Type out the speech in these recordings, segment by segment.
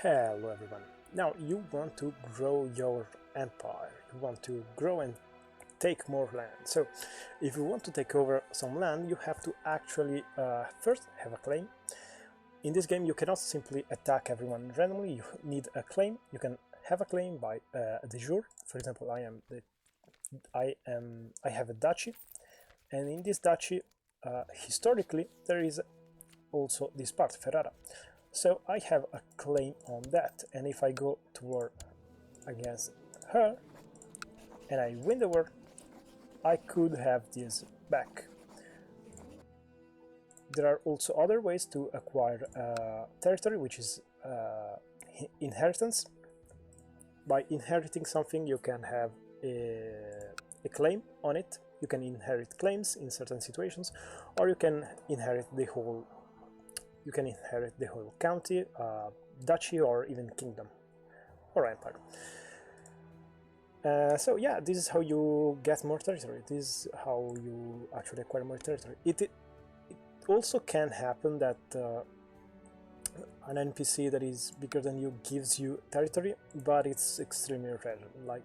Hello everyone. Now you want to grow your empire, you want to grow and take more land. So if you want to take over some land, you have to actually first have a claim. In this game you cannot simply attack everyone randomly, you need a claim. You can have a claim by de jure. For example, I have a duchy, and in this duchy historically there is also this part, Ferrara. So I have a claim on that, and if I go to war against her and I win the war, I could have this back. There are also other ways to acquire territory, which is inheritance. By inheriting something you can have a claim on it. You can inherit claims in certain situations, or you can inherit the whole county, duchy, or even kingdom or empire. So yeah, this is how you get more territory. This is how you actually acquire more territory. It also can happen that an NPC that is bigger than you gives you territory, but it's extremely rare. Like,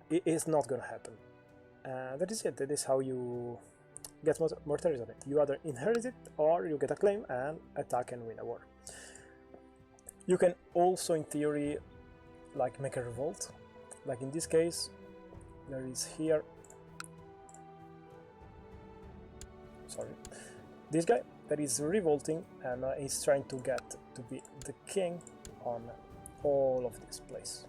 it is not gonna happen. That is it. That is how you get more territory. You either inherit it or you get a claim and attack and win a war. You can also, in theory, like make a revolt. Like in this case, there is here, this guy that is revolting and is trying to get to be the king on all of this place.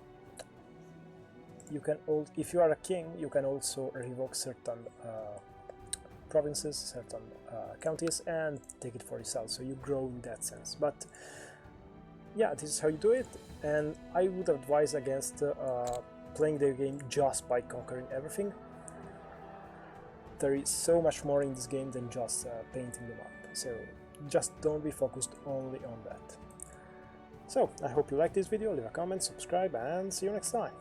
You can, if you are a king, you can also revoke certain provinces, certain counties, and take it for yourself, so you grow in that sense. But yeah, this is how you do it, and I would advise against playing the game just by conquering everything. There is so much more in this game than just painting the map, so just don't be focused only on that. So I hope you liked this video, leave a comment, subscribe, and see you next time.